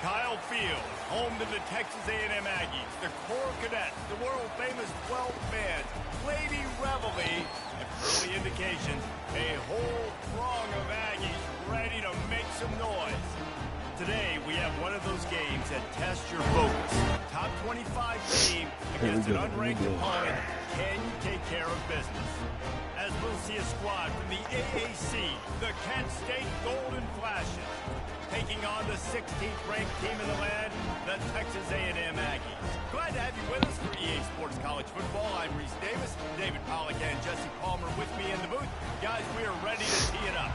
Kyle Field, home to the Texas A&M Aggies, the Core Cadets, the world-famous 12-man, Lady Reveille, and early indications, a whole throng of Aggies ready to make some noise. Today, we have one of those games that test your focus. Top 25 team against an unranked opponent. Can you take care of business? As we'll see a squad from the AAC, the Kent State Golden Flashes, taking on the 16th ranked team in the land, the Texas A&M Aggies. Glad to have you with us for EA Sports College Football. I'm Reese Davis, David Pollack and Jesse Palmer with me in the booth. Guys, we are ready to tee it up.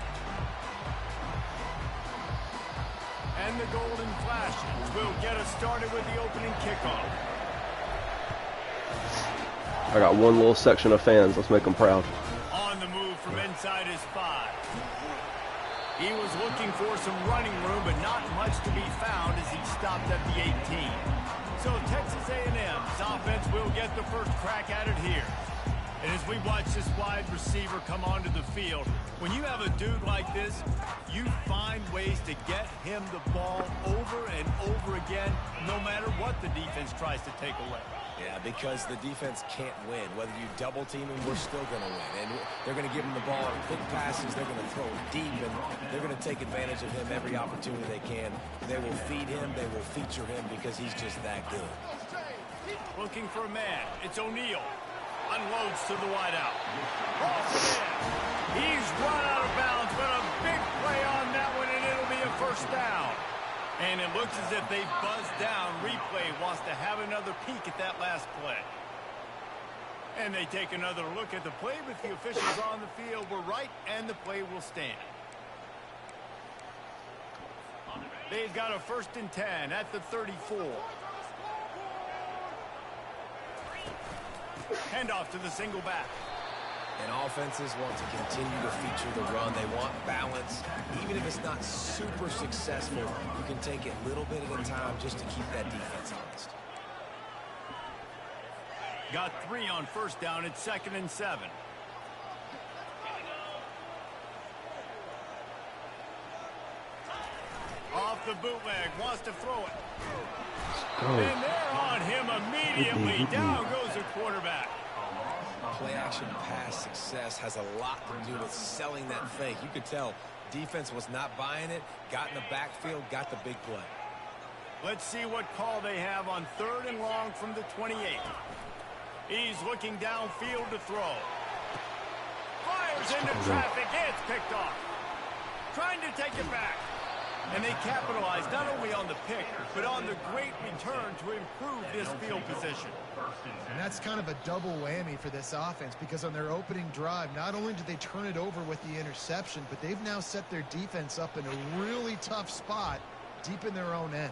And the Golden Flashes will get us started with the opening kickoff. I got one little section of fans. Let's make them proud. On the move from inside his 5. He was looking for some running room, but not much to be found as he stopped at the 18. So Texas A&M's offense will get the first crack at it here. And as we watch this wide receiver come onto the field, when you have a dude like this, you find ways to get him the ball over and over again, no matter what the defense tries to take away. Yeah, because the defense can't win. Whether you double team him, we're still going to win. And they're going to give him the ball in quick passes. They're going to throw it deep, and they're going to take advantage of him every opportunity they can. They will feed him. They will feature him because he's just that good. Looking for a man. It's O'Neal. Unloads to the wideout. Balls it in. He's run out of bounds, but a big play on that one, and it'll be a first down. And it looks as if they've buzzed down. Replay wants to have another peek at that last play. And they take another look at the play, but the officials on the field were right, and the play will stand. They've got a 1st and 10 at the 34. Handoff to the single back. And offenses want to continue to feature the run. They want balance. Even if it's not super successful, you can take it a little bit at a time just to keep that defense honest. Got 3 on 1st down. It's 2nd and 7. Off the bootleg. Wants to throw it. And they're on him immediately. Down goes the quarterback. Play-action pass success has a lot to do with selling that fake. You could tell defense was not buying it, got in the backfield, got the big play. Let's see what call they have on 3rd and long from the 28. He's looking downfield to throw. Fires into traffic. It's picked off. Trying to take it back. And they capitalize not only on the pick, but on the great return to improve this field position. And that's kind of a double whammy for this offense, because on their opening drive, not only did they turn it over with the interception, but they've now set their defense up in a really tough spot deep in their own end.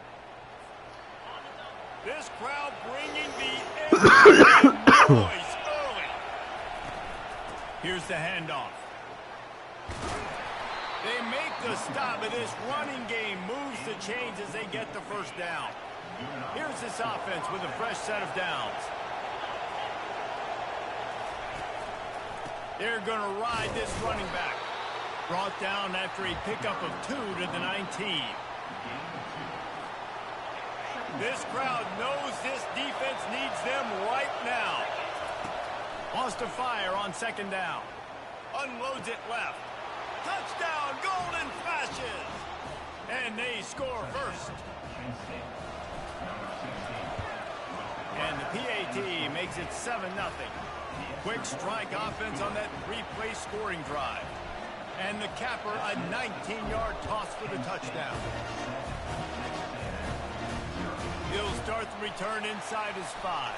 This crowd bringing the noise early. Here's the handoff. They make the stop, and this running game moves the chains as they get the 1st down. Here's this offense with a fresh set of downs. They're going to ride this running back. Brought down after a pickup of 2 to the 19. This crowd knows this defense needs them right now. Wants to fire on 2nd down. Unloads it left. Touchdown, Golden Flashes! And they score first. And the PAT makes it 7-0. Quick strike offense on that 3-play scoring drive. And the capper, a 19-yard toss for the touchdown. He'll start the return inside his 5.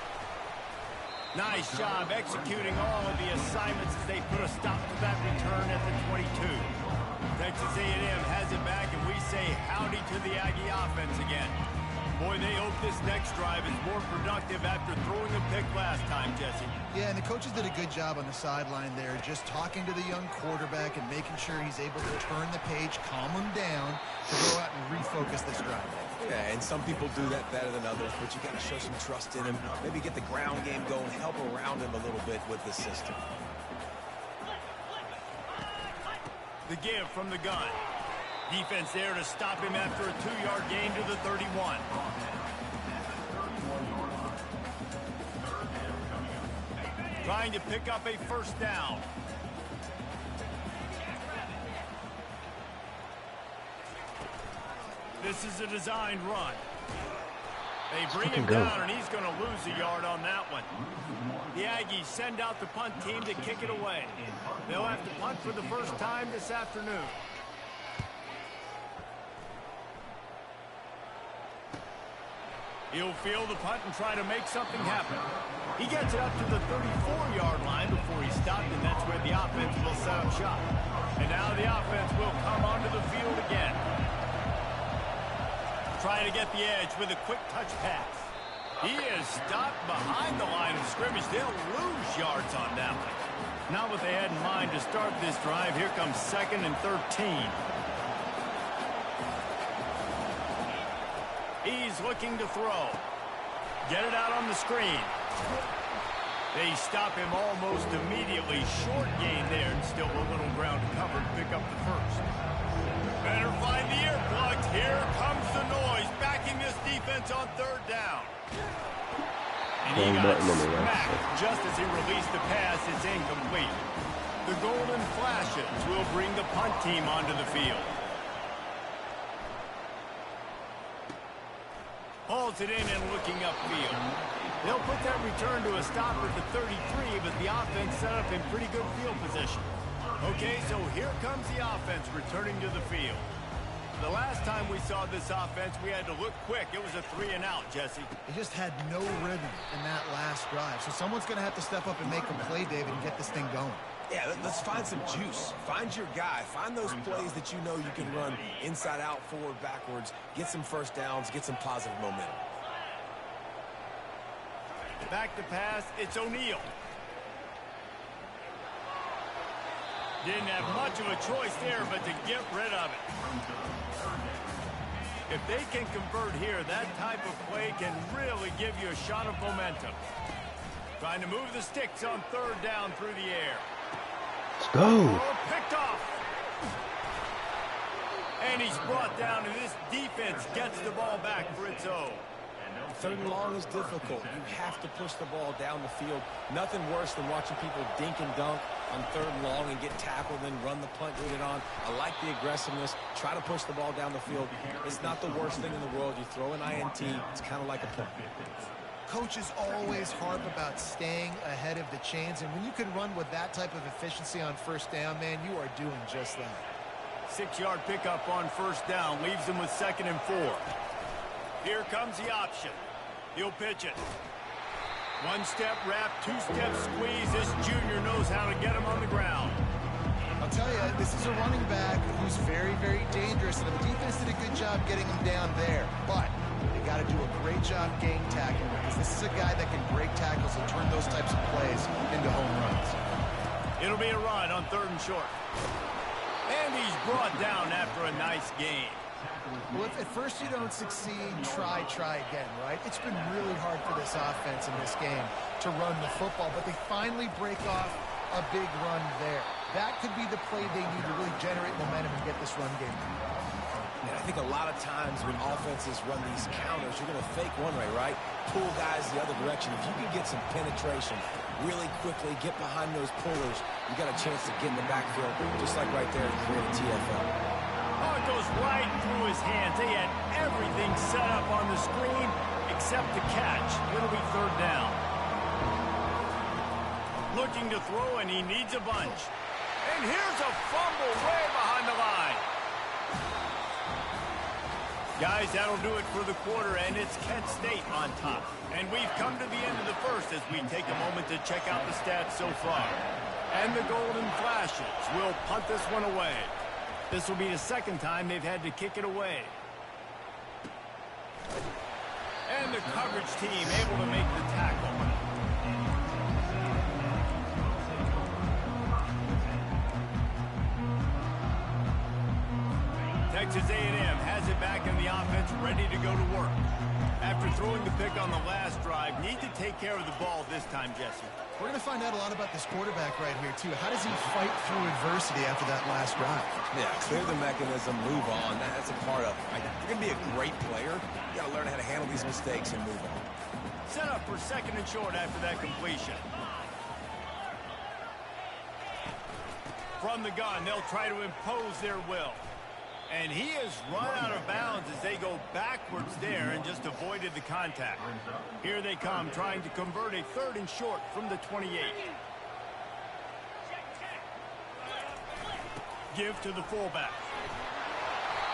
Nice job executing all of the assignments as they put a stop to that return at the 22. Texas A&M has it back, and we say howdy to the Aggie offense again. Boy, they hope this next drive is more productive after throwing a pick last time, Jesse. Yeah, and the coaches did a good job on the sideline there, just talking to the young quarterback and making sure he's able to turn the page, calm him down, to go out and refocus this drive. Yeah, and some people do that better than others, but you got to show some trust in him. Maybe get the ground game going, help around him a little bit with the system. The give from the gun. Defense there to stop him after a 2-yard gain to the 31. Trying to pick up a first down. This is a designed run. They bring him down, and he's going to lose a yard on that one. The Aggies send out the punt team to kick it away. They'll have to punt for the first time this afternoon. He'll field the punt and try to make something happen. He gets it up to the 34-yard line before he stopped, and that's where the offense will set up shop. And now the offense will come onto the field again. Trying to get the edge with a quick touch pass. He is stopped behind the line of scrimmage. They'll lose yards on that one. Not what they had in mind to start this drive. Here comes 2nd and 13. He's looking to throw. Get it out on the screen. They stop him almost immediately. Short gain there, and still a little ground to cover to pick up the first. Better find the earplugs. Here comes the noise, backing this defense on 3rd down. And he got smacked just as he released the pass. It's incomplete. The golden flashes will bring the punt team onto the field. Hauls it in and looking upfield. They'll put that return to a stop at the 33, but the offense set up in pretty good field position. Okay, so here comes the offense returning to the field. The last time we saw this offense, we had to look quick. It was a 3-and-out, Jesse. They just had no rhythm in that last drive. So someone's going to have to step up and make a play, David, and get this thing going. Yeah, let's find some juice. Find your guy. Find those plays that you know you can run inside out, forward, backwards. Get some first downs. Get some positive momentum. Back to pass. It's O'Neal. Didn't have much of a choice there, but to get rid of it. If they can convert here, that type of play can really give you a shot of momentum. Trying to move the sticks on 3rd down through the air. Let's go. Oh, picked off. And he's brought down, and this defense gets the ball back for its own. 3rd and long is difficult. You have to push the ball down the field. Nothing worse than watching people dink and dunk on 3rd and long and get tackled and run the punt unit on. I like the aggressiveness. Try to push the ball down the field. It's not the worst thing in the world. You throw an INT, it's kind of like a punt. Coaches always harp about staying ahead of the chains, and when you can run with that type of efficiency on 1st down, man, you are doing just that. 6-yard pickup on 1st down leaves them with 2nd and 4. Here comes the option. He'll pitch it. 1-step wrap, 2-step squeeze. This junior knows how to get him on the ground. I'll tell you, this is a running back who's very, very dangerous, and the defense did a good job getting him down there. But they got to do a great job gang tackling, because this is a guy that can break tackles and turn those types of plays into home runs. It'll be a run on 3rd and short. And he's brought down after a nice gain. Well, if at first you don't succeed, try again, right? It's been really hard for this offense in this game to run the football, but they finally break off a big run there. That could be the play they need to really generate momentum and get this run game. And I think a lot of times when offenses run these counters, you're going to fake one way, right? Pull guys the other direction. If you can get some penetration really quickly, get behind those pullers, you got a chance to get in the backfield, just like right there and create a TFL. Oh, it goes right through his hands. They had everything set up on the screen except the catch. It'll be 3rd down. Looking to throw, and he needs a bunch. And here's a fumble way behind the line. Guys, that'll do it for the quarter, and it's Kent State on top. And we've come to the end of the first as we take a moment to check out the stats so far. And the Golden Flashes will punt this one away. This will be the 2nd time they've had to kick it away. And the coverage team able to make the tackle. Texas A&M has it back in the offense, ready to go to work. After throwing the pick on the last drive, need to take care of the ball this time, Jesse. We're going to find out a lot about this quarterback right here, too. How does he fight through adversity after that last drive? Yeah, clear the mechanism, move on. That's a part of it. Right? If you're going to be a great player, you got to learn how to handle these mistakes and move on. Set up for 2nd and short after that completion. From the gun, they'll try to impose their will. And he has run out of bounds as they go backwards there and just avoided the contact. Here they come, trying to convert a 3rd and short from the 28. Give to the fullback.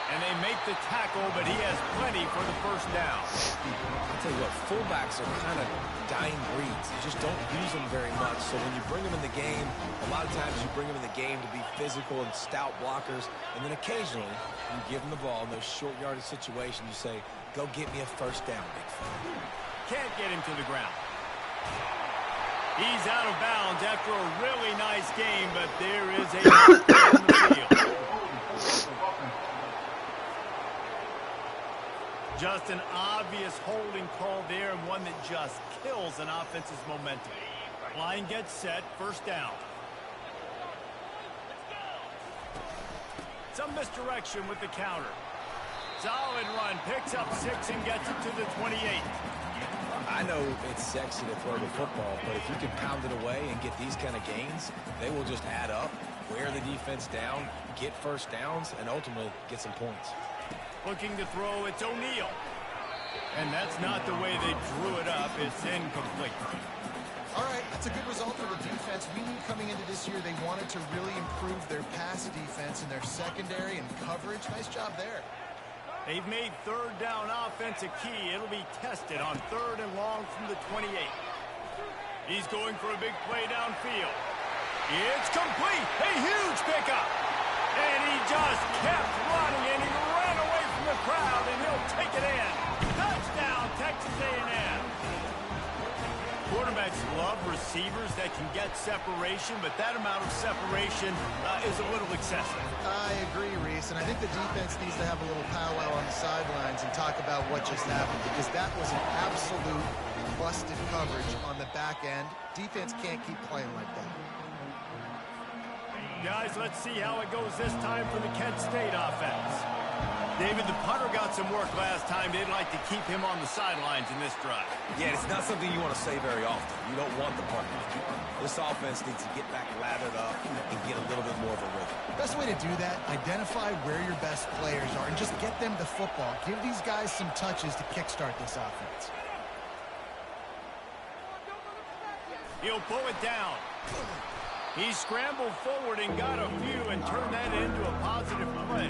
And they make the tackle, but he has plenty for the 1st down. I'll tell you what, fullbacks are kind of dying breeds. You just don't use them very much. So when you bring them in the game, a lot of times you bring them in the game to be physical and stout blockers. And then occasionally, you give them the ball in those short yardage situations. You say, go get me a 1st down, big fella. Can't get him to the ground. He's out of bounds after a really nice game, but there is a marker on the field. Just an obvious holding call there, and one that just kills an offense's momentum. Line gets set, 1st down. Some misdirection with the counter. Solid run, picks up 6 and gets it to the 28. I know it's sexy to throw the football, but if you can pound it away and get these kind of gains, they will just add up, wear the defense down, get 1st downs, and ultimately get some points. Looking to throw, it's O'Neal. And that's not the way they drew it up. It's incomplete. All right, that's a good result for the defense. We knew coming into this year they wanted to really improve their pass defense in their secondary and coverage. Nice job there. They've made 3rd down offense a key. It'll be tested on 3rd and long from the 28. He's going for a big play downfield. It's complete. A huge pickup. And he just kept running, and he ran away from the crowd, and he'll take it in. Touchdown, Texas A&M. Quarterbacks love receivers that can get separation, but that amount of separation is a little excessive. I agree, Reese, and I think the defense needs to have a little powwow on the sidelines and talk about what just happened, because that was an absolute busted coverage on the back end. Defense can't keep playing like that. Guys, let's see how it goes this time for the Kent State offense. David, the punter got some work last time. They'd like to keep him on the sidelines in this drive. Yeah, it's not something you want to say very often. You don't want the punter. This offense needs to get back lathered up and get a little bit more of a rhythm. Best way to do that, identify where your best players are and just get them the football. Give these guys some touches to kickstart this offense. He'll pull it down. He scrambled forward and got a few and turned that into a positive play.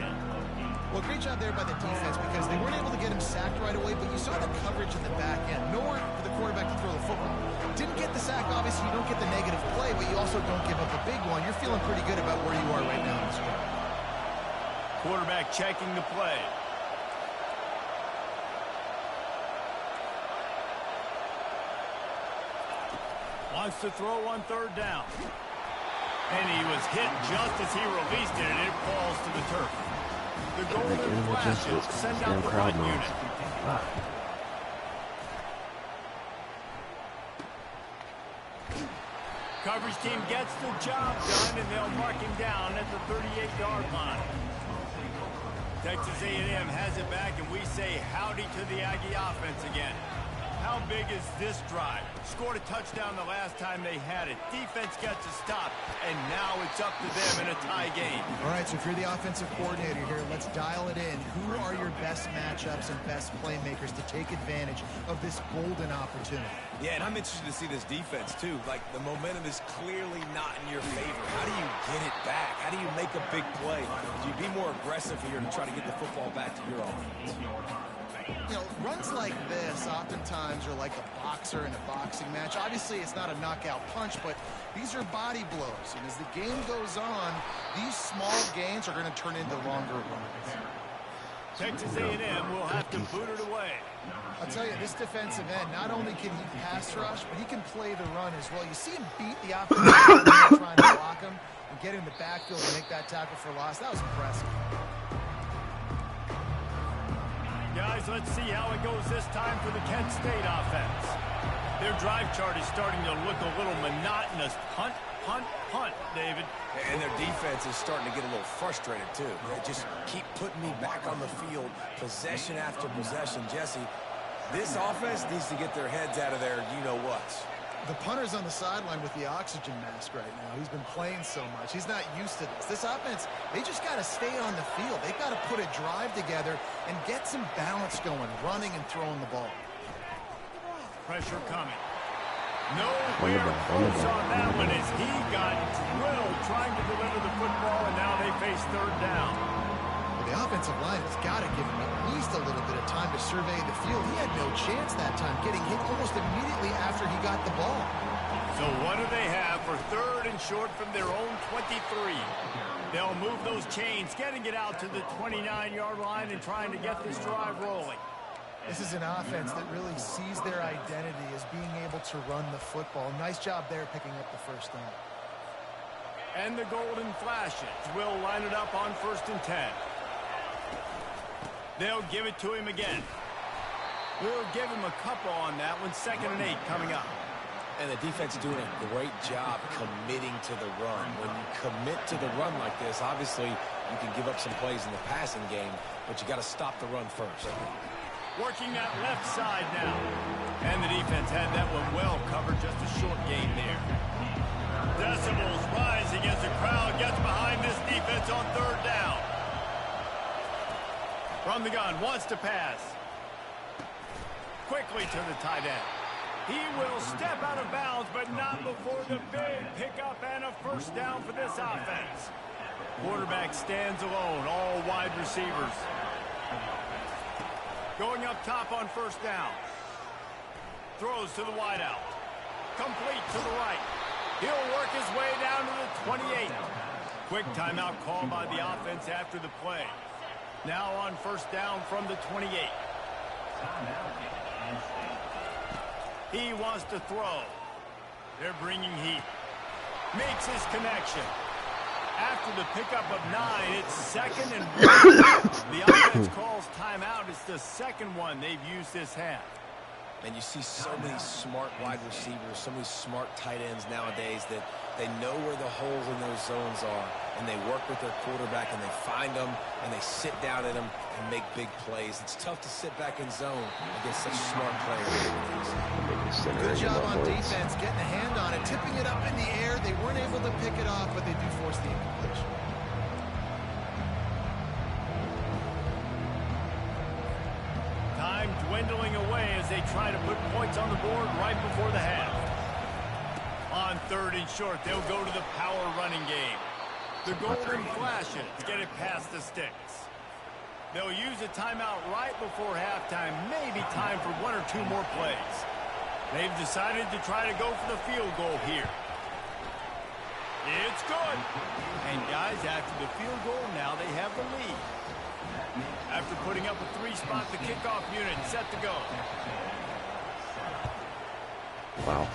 Well, great job there by the defense because they weren't able to get him sacked right away, but you saw the coverage in the back end. Nowhere for the quarterback to throw the football. Didn't get the sack, obviously you don't get the negative play, but you also don't give up a big one. You're feeling pretty good about where you are right now in this drive. Quarterback checking the play. Wants to throw on 3rd down. And he was hit just as he released it, and it falls to the turf. The golden flashes send out the run unit. Coverage team gets the job done, and they'll mark him down at the 38-yard line. Texas A&M has it back, and we say howdy to the Aggie offense again. How big is this drive? Scored a touchdown the last time they had it. Defense gets a stop, and now it's up to them in a tie game. All right, so if you're the offensive coordinator here, let's dial it in. Who are your best matchups and best playmakers to take advantage of this golden opportunity? Yeah, and I'm interested to see this defense, too. Like, the momentum is clearly not in your favor. How do you get it back? How do you make a big play? Do you be more aggressive here to try to get the football back to your offense? You know, runs like this oftentimes are like a boxer in a boxing match. Obviously, it's not a knockout punch, but these are body blows. And as the game goes on, these small gains are going to turn into longer runs. Texas A&M will have to boot it away. I'll tell you, this defensive end, not only can he pass rush, but he can play the run as well. You see him beat the offensive line trying to block him and get in the backfield and make that tackle for loss. That was impressive. Guys, let's see how it goes this time for the Kent State offense. Their drive chart is starting to look a little monotonous. Punt, punt, punt, David. And their defense is starting to get a little frustrated, too. They just keep putting me back on the field, possession after possession. Jesse, this offense needs to get their heads out of their you-know-whats. The punter's on the sideline with the oxygen mask right now. He's been playing so much. He's not used to this. This offense, they just got to stay on the field. They've got to put a drive together and get some balance going, running and throwing the ball. Pressure coming. Nowhere close on that one as he got drilled trying to deliver the football, and now they face third down. The offensive line has got to give him at least a little bit of time to survey the field. He had no chance that time, getting hit almost immediately after he got the ball. So what do they have for third and short from their own 23? They'll move those chains, getting it out to the 29-yard line and trying to get this drive rolling. This is an offense that really sees their identity as being able to run the football. Nice job there picking up the first down. And the golden flashes will line it up on 1st and 10. They'll give it to him again. We'll give him a couple on that one. 2nd and 8 coming up. And the defense doing a great job committing to the run. When you commit to the run like this, obviously you can give up some plays in the passing game, but you got to stop the run first. Working that left side now. And the defense had that one well covered. Just a short gain there. Decibels rising as the crowd gets behind this defense on 3rd down. From the gun, wants to pass. Quickly to the tight end. He will step out of bounds, but not before the big pickup and a first down for this offense. Quarterback stands alone, all wide receivers. Going up top on 1st down. Throws to the wideout. Complete to the right. He'll work his way down to the 28. Quick timeout call by the offense after the play. Now on 1st down from the 28. He wants to throw. They're bringing heat. Makes his connection. After the pickup of 9, it's 2nd and 1. The offense calls timeout. It's the 2nd one they've used this half. And you see so many smart wide receivers, so many smart tight ends nowadays that they know where the holes in those zones are, and they work with their quarterback, and they find them, and they sit down in them and make big plays. It's tough to sit back in zone against such smart players. Good job on defense, getting a hand on it, tipping it up in the air. They weren't able to pick it off, but they do force the incompletion. Time dwindling away as they try to put points on the board right before the half. On 3rd and short, they'll go to the power running game. The golden flashes get it past the sticks. They'll use a timeout right before halftime, maybe time for 1 or 2 more plays. They've decided to try to go for the field goal here. It's good. And guys, after the field goal, now they have the lead. After putting up a 3-spot, the kickoff unit set to go. Wow.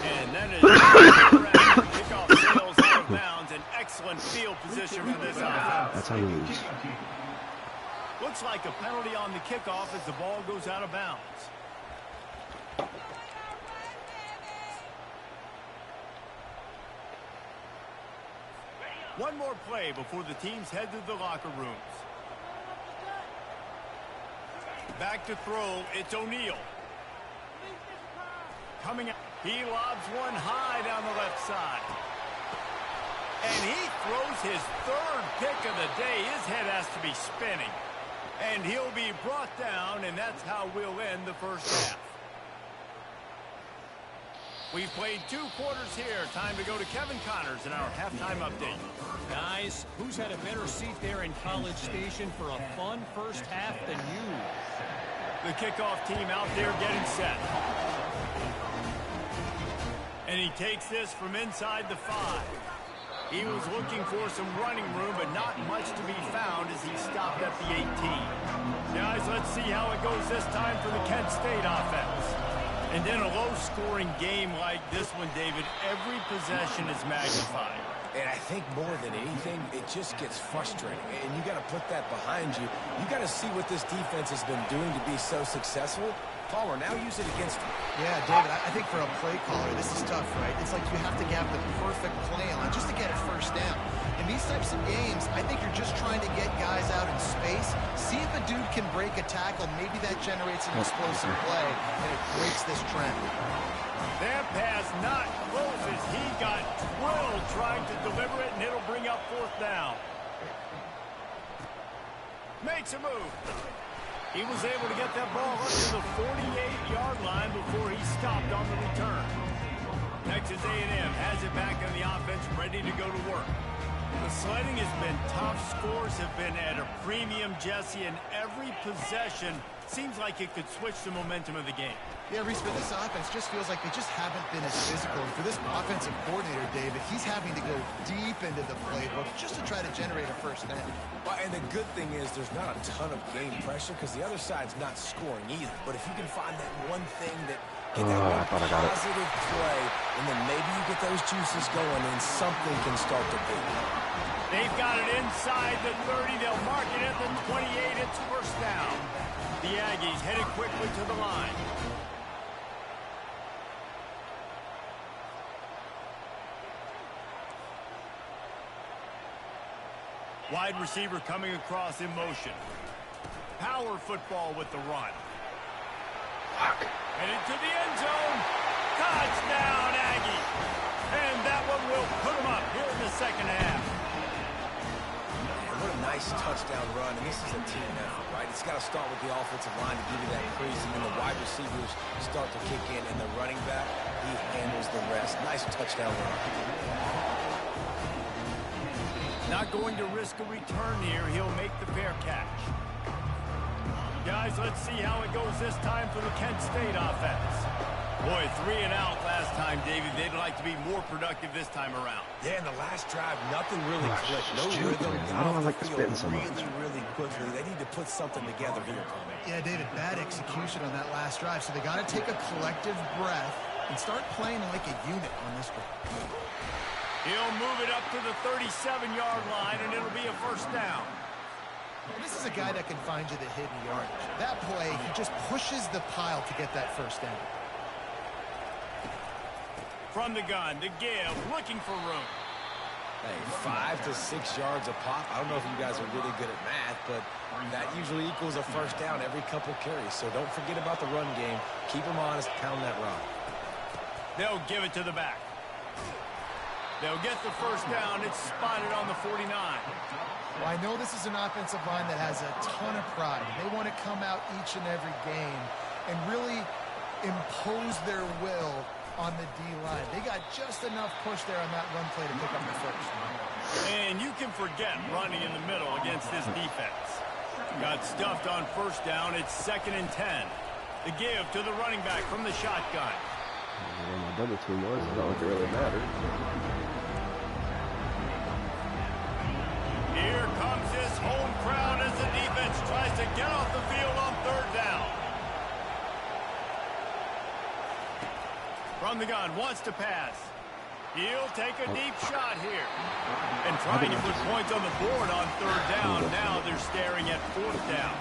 And that is kickoff sails out of bounds. An excellent field position for this offense. That's how you lose. Looks like a penalty on the kickoff as the ball goes out of bounds. One more play before the teams head to the locker rooms. Back to throw, it's O'Neal. Coming up, he lobs one high down the left side. And he throws his 3rd pick of the day. His head has to be spinning. And he'll be brought down, and that's how we'll end the first half. We've played 2 quarters here. Time to go to Kevin Connors in our halftime update. Guys, who's had a better seat there in College Station for a fun first half than you? The kickoff team out there getting set. And he takes this from inside the 5. He was looking for some running room, but not much to be found as he stopped at the 18. Guys, let's see how it goes this time for the Kent State offense. And in a low-scoring game like this one, David, every possession is magnified. And I think more than anything, it just gets frustrating. And you got to put that behind you. You got to see what this defense has been doing to be so successful. caller, now use it against him. Yeah, David, I think for a play caller, this is tough, right? It's like you have to have the perfect play on just to get a first down. In these types of games, I think you're just trying to get guys out in space, see if a dude can break a tackle. Maybe that generates an explosive play, and it breaks this trend. That pass not close as he got drilled trying to deliver it, and it'll bring up fourth down. Makes a move. He was able to get that ball up to the 48-yard line before he stopped on the return. Texas A&M has it back on the offense, ready to go to work. The sledding has been tough. Scores have been at a premium, Jesse, and every possession seems like it could switch the momentum of the game. Yeah, Reese, but this offense just feels like they just haven't been as physical. And for this offensive coordinator, David, he's having to go deep into the playbook just to try to generate a first down. Well, and the good thing is there's not a ton of game pressure because the other side's not scoring either. But if you can find that one thing that get that one positive play, and then maybe you get those juices going and something can start to build. They've got it inside the 30. They'll mark it at the 28. It's first down. The Aggies headed quickly to the line. Wide receiver coming across in motion. Power football with the run. And into the end zone. Touchdown, Aggie. And that one will put them up here in the second half. Man, what a nice touchdown run. And this is a team effort, right? It's got to start with the offensive line to give you that crease. And then the wide receivers start to kick in. And the running back, he handles the rest. Nice touchdown run. Not going to risk a return here. He'll make the fair catch. Guys, let's see how it goes this time for the Kent State offense. Boy, 3 and out last time, David. They'd like to be more productive this time around. Yeah, in the last drive, nothing really clicked. No rhythm. I don't like the spitting so much. Really quickly. They need to put something together here. Yeah, David, bad execution on that last drive. So they got to take a collective breath and start playing like a unit on this drive. He'll move it up to the 37-yard line, and it'll be a first down. This is a guy that can find you the hidden yardage. That play, he just pushes the pile to get that first down. From the gun, the give, looking for room. Hey, 5 to 6 yards a pop. I don't know if you guys are really good at math, but that usually equals a first down every couple carries. So don't forget about the run game. Keep them honest, pound that rock. They'll give it to the back. They'll get the first down. It's spotted on the 49. Well, I know this is an offensive line that has a ton of pride. They want to come out each and every game and really impose their will on the D-line. They got just enough push there on that run play to pick up the first. And you can forget running in the middle against this defense. Got stuffed on first down. It's 2nd and 10. The give to the running back from the shotgun. Where my double team was, it's not like it really mattered. Here comes this home crowd as the defense tries to get off the field on third down. From the gun, wants to pass. He'll take a deep shot here. And trying to put points on the board on third down. Now they're staring at fourth down.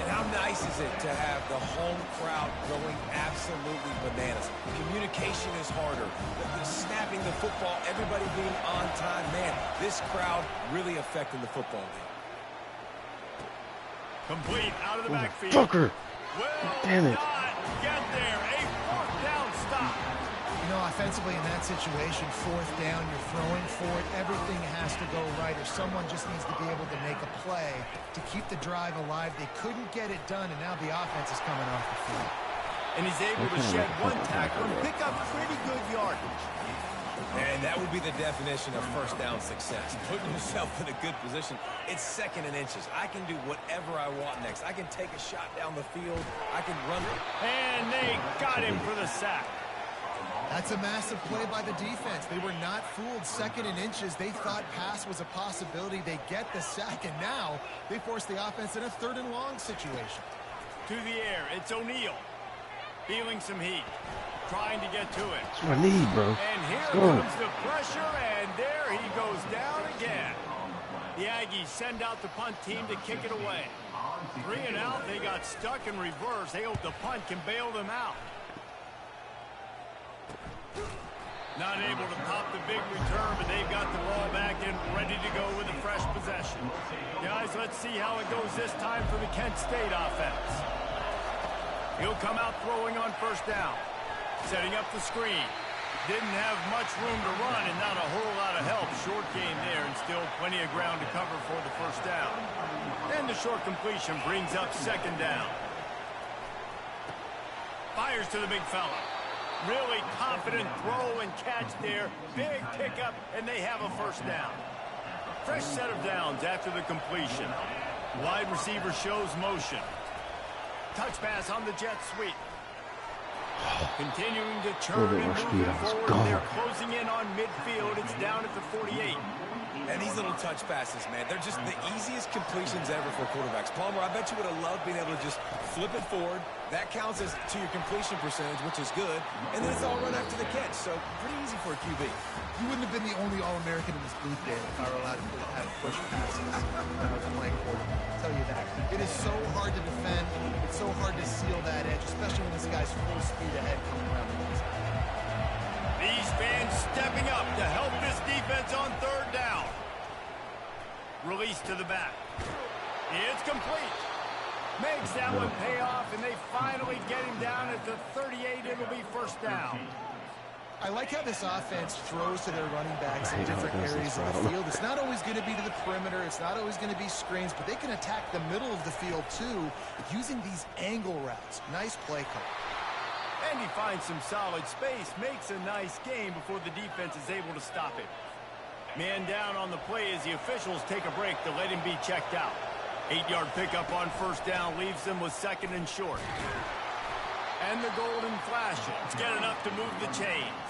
And how nice is it to have the home crowd going absolutely bananas? Communication is harder. The snapping the football, everybody being on time. Man, this crowd really affecting the football game. Complete out of the backfield. Fucker! Will Damn it. not get there. A fourth down stop. You know, offensively in that situation, fourth down, you're throwing for it. Everything has to go right, or someone just needs to be able to make a play to keep the drive alive. They couldn't get it done, and now the offense is coming off the field. And he's able to shed one tackle and pick up pretty good yardage. And that would be the definition of first down success. Putting yourself in a good position. It's 2nd and inches. I can do whatever I want next. I can take a shot down the field. I can run. And they got him for the sack. That's a massive play by the defense. They were not fooled. 2nd and inches. They thought pass was a possibility. They get the sack, and now they force the offense in a 3rd and long situation. To the air, it's O'Neal. Feeling some heat. Trying to get to it. That's what I need, bro. And here comes the pressure, and there he goes down again. The Aggies send out the punt team to kick it away. 3 and out. They got stuck in reverse. They hope the punt can bail them out. Not able to pop the big return, but they've got the ball back and ready to go with a fresh possession. Guys, let's see how it goes this time for the Kent State offense. He'll come out throwing on first down. Setting up the screen. Didn't have much room to run and not a whole lot of help. Short game there and still plenty of ground to cover for the first down. And the short completion brings up second down. Fires to the big fella. Really confident throw and catch there. Big pickup, and they have a first down. Fresh set of downs after the completion. Wide receiver shows motion. Touch pass on the jet sweep. Continuing to turn and move forward. They're closing in on midfield. It's down at the 48. And these little touch passes, man, they're just the easiest completions ever for quarterbacks. Palmer, I bet you would have loved being able to just flip it forward. That counts as to your completion percentage, which is good. And then it's all run after the catch, so pretty easy for a QB. You wouldn't have been the only All-American in this booth, Dave, if I were allowed to have push passes when I was playing quarterback. I'll tell you that. It is so hard to defend. It's so hard to seal that edge, especially when this guy's full speed ahead coming around the inside. These fans stepping up to help this defense on third down. Release to the back. It's complete. Makes that one pay off, and they finally get him down at the 38. It'll be first down. I like how this offense throws to their running backs in different areas of the field. It's not always going to be to the perimeter. It's not always going to be screens, but they can attack the middle of the field, too, using these angle routes. Nice play call. And he finds some solid space, makes a nice game before the defense is able to stop him. Man down on the play as the officials take a break to let him be checked out. 8-yard pickup on first down leaves them with second and short. And the golden flashing. It's good enough to move the chains.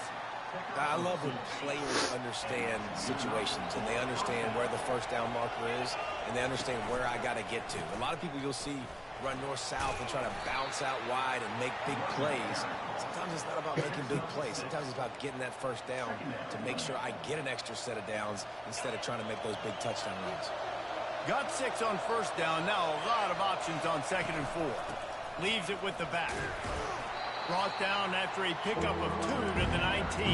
I love when players understand situations and they understand where the first down marker is and they understand where I got to get to. A lot of people you'll see run north-south and try to bounce out wide and make big plays. Sometimes it's not about making big plays. Sometimes it's about getting that first down to make sure I get an extra set of downs instead of trying to make those big touchdown runs. Got 6 on first down. Now a lot of options on second and 4. Leaves it with the back. Brought down after a pickup of 2 to the 19.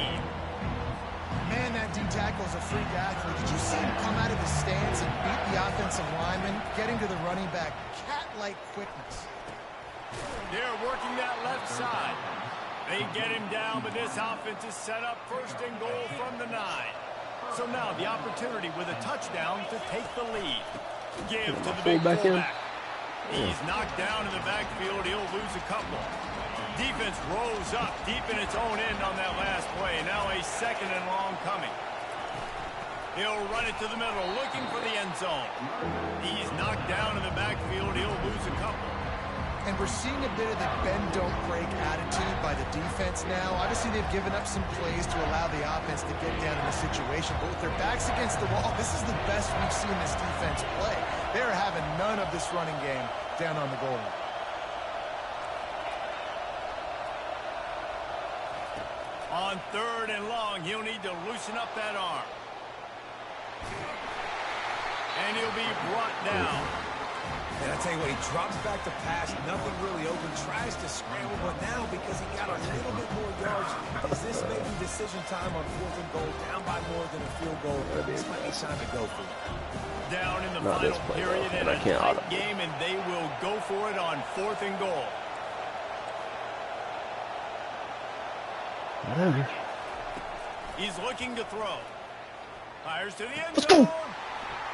Man, that D-tackle is a freak athlete. Did you see him come out of his stance and beat the offensive lineman, getting to the running back? Cat-like quickness. They're working that left side. They get him down, but this offense is set up first and goal from the 9. So now the opportunity with a touchdown to take the lead. Give to the big fullback. He's knocked down in the backfield. He'll lose a couple. Defense rose up deep in its own end on that last play. Now a second and long coming. He'll run it to the middle, looking for the end zone. He's knocked down in the backfield. He'll lose a couple. And we're seeing a bit of the bend-don't-break attitude by the defense now. Obviously, they've given up some plays to allow the offense to get down in the situation. But with their backs against the wall, this is the best we've seen this defense play. They're having none of this running game down on the goal line. On third and long, he'll need to loosen up that arm. And he'll be brought down. And I tell you what, he drops back to pass, nothing really open, tries to scramble, but now because he got a little bit more yards, is this maybe decision time on 4th and goal, down by more than a field goal? This might be time to go for it. Down in the final period in a tight game, and they will go for it on 4th and goal. Whatever. He's looking to throw. Fires to the end zone.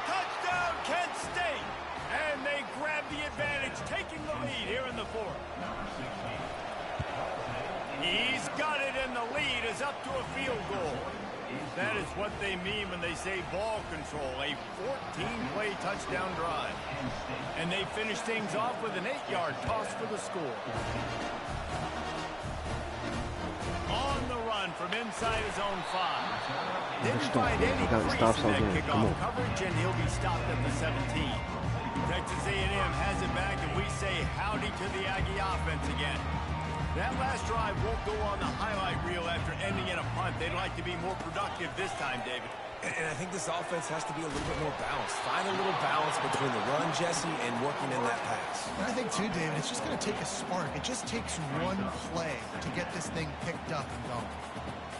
Touchdown, Kent State. And they grab the advantage, taking the lead here in the 4th. He's got it, and the lead is up to a field goal. That is what they mean when they say ball control, a 14-play touchdown drive. And they finish things off with an 8-yard toss for the score. On the run from inside his own 5. Didn't find any crease in that kickoff coverage, and he'll be stopped at the 17. Texas A&M has it back, and we say howdy to the Aggie offense again. That last drive won't go on the highlight reel after ending in a punt. They'd like to be more productive this time, David. And I think this offense has to be a little bit more balanced. Find a little balance between the run, Jesse, and working in that pass. And I think, too, David, it's just going to take a spark. It just takes one play to get this thing picked up and going.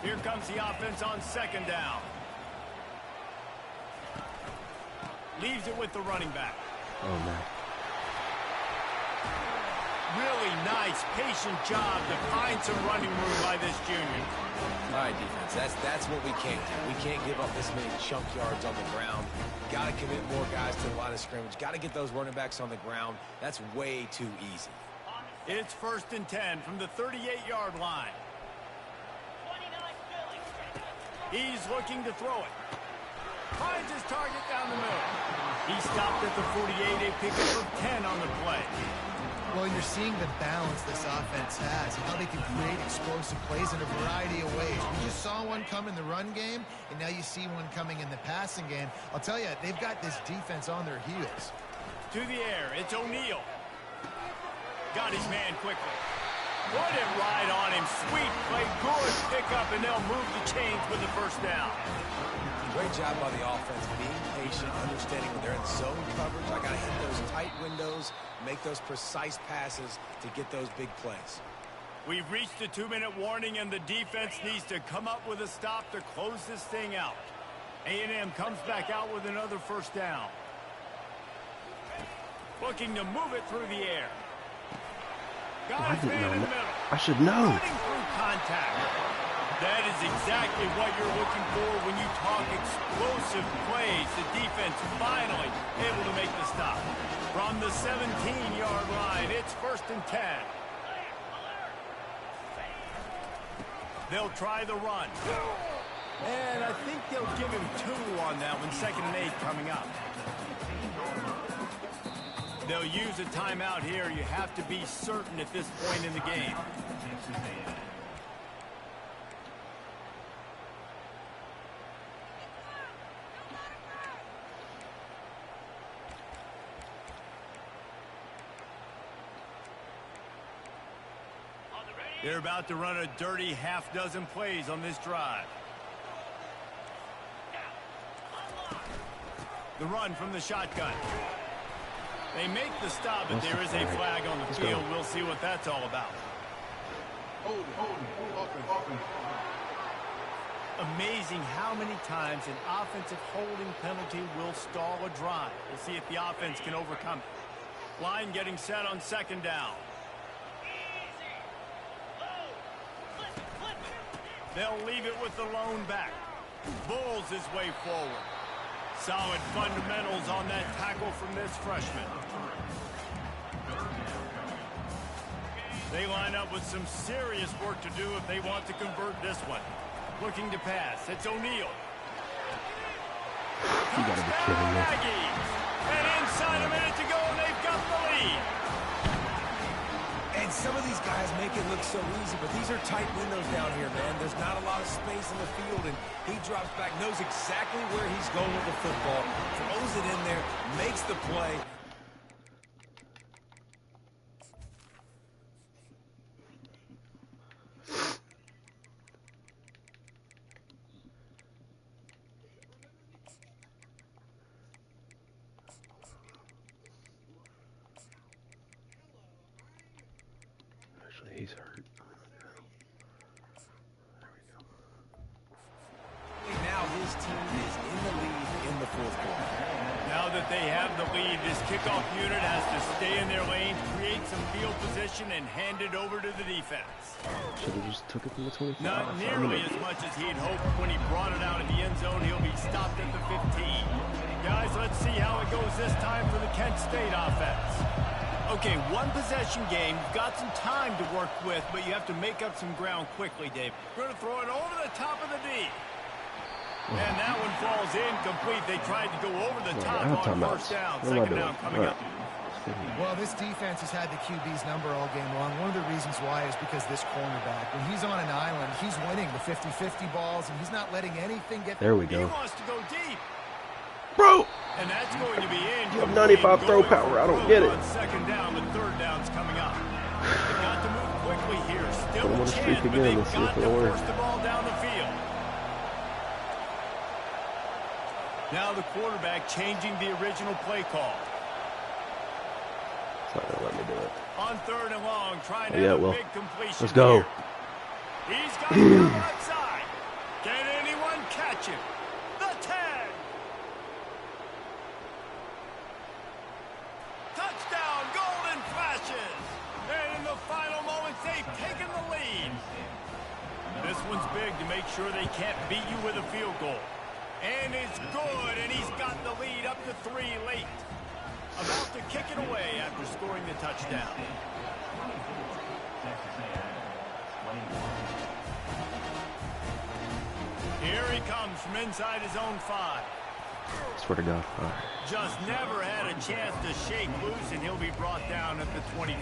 Here comes the offense on second down. Leaves it with the running back. Oh, man. Really nice, patient job to find some running room by this junior. All right, defense, that's what we can't do. We can't give up this many chunk yards on the ground. Got to commit more guys to the line of scrimmage. Got to get those running backs on the ground. That's way too easy. It's 1st and 10 from the 38-yard line. He's looking to throw it. Finds his target down the middle. He stopped at the 48, a pickup of 10 on the play. Well, you're seeing the balance this offense has and how they can create explosive plays in a variety of ways. We just saw one come in the run game, and now you see one coming in the passing game. I'll tell you, they've got this defense on their heels. To the air, it's O'Neal. Got his man quickly. Put it right on him. Sweet play, good pickup, and they'll move the chains with the first down. Great job by the offense, being patient, understanding when they're in zone coverage. I got to hit those tight windows, make those precise passes to get those big plays. We've reached the 2-minute warning, and the defense needs to come up with a stop to close this thing out. A&M comes back out with another first down. Looking to move it through the air. Got his man in the middle. I should know. Running through contact. That is exactly what you're looking for when you talk explosive plays. The defense finally able to make the stop. From the 17-yard line, it's 1st and 10. They'll try the run. And I think they'll give him 2 on that one. 2nd and 8 coming up. They'll use a timeout here. You have to be certain at this point in the game. They're about to run a dirty half-dozen plays on this drive. The run from the shotgun. They make the stop, but there is a flag on the field. We'll see what that's all about. Amazing how many times an offensive holding penalty will stall a drive. We'll see if the offense can overcome it. Line getting set on 2nd down. They'll leave it with the lone back. Bulls his way forward. Solid fundamentals on that tackle from this freshman. They line up with some serious work to do if they want to convert this one. Looking to pass. It's O'Neal. You gotta be kidding me. And inside a minute to go, and they've got the lead. And some of these guys make it look so easy, but these are tight windows down here, man. There's not a lot of space in the field, and he drops back, knows exactly where he's going with the football, throws it in there, makes the play. He's hurt. Now his team is in the lead in the 4th quarter. Now that they have the lead, this kickoff unit has to stay in their lane, create some field position, and hand it over to the defense. Should have just took it from the 25. Not nearly as much as he'd hoped. When he brought it out of the end zone, he'll be stopped at the 15. Guys, let's see how it goes this time for the Kent State offense. Okay, 1 possession game. You've got some time to work with, but you have to make up some ground quickly, Dave. We're going to throw it over the top of the D. And that one falls incomplete. They tried to go over the top on 1st down. 2nd down coming up. Well, this defense has had the QB's number all game long. One of the reasons why is because this cornerback, when he's on an island, he's winning the 50-50 balls, and he's not letting anything get... There we go. He wants to go deep. Bro! And that's going to be in. You have 95 throw power. I don't get it. 2nd down, the 3rd down's coming up. They've got to move quickly here. Still a chance, but they've got to force the ball down the field. Now the quarterback changing the original play call. It's not gonna let me do it. On 3rd and long, trying to Yeah, have a well, big completion. let's go. Here. He's got it on the left side. Can anyone catch him? The 10. Touchdown, golden flashes. And in the final moments, they've taken the lead. This one's big to make sure they can't beat you with a field goal. And it's good, and he's got the lead up to 3 late. About to kick it away after scoring the touchdown. Here he comes from inside his own 5. Swear to God. All right. Just never had a chance to shake loose, and he'll be brought down at the 24.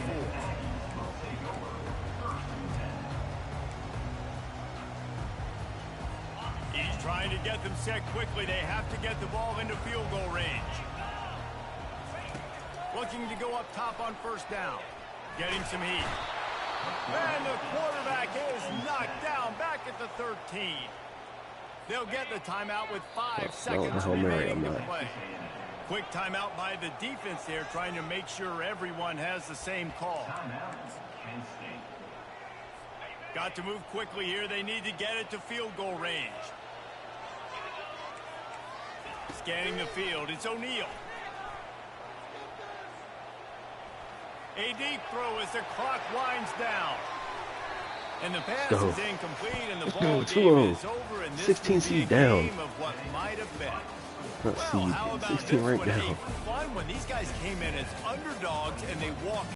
He's trying to get them set quickly. They have to get the ball into field goal range. Looking to go up top on 1st down. Getting some heat. And the quarterback is knocked down back at the 13. They'll get the timeout with 5 seconds remaining to play. Quick timeout by the defense there, trying to make sure everyone has the same call. Got to move quickly here. They need to get it to field goal range. Scanning the field, it's O'Neal. A deep throw as the clock winds down. And the pass is incomplete, and the ball game is over. And this 16 seed down. game of what might have been. Let's Well, see, how about 16 this right one? down. Hey, fun when these guys came in as underdogs and they walked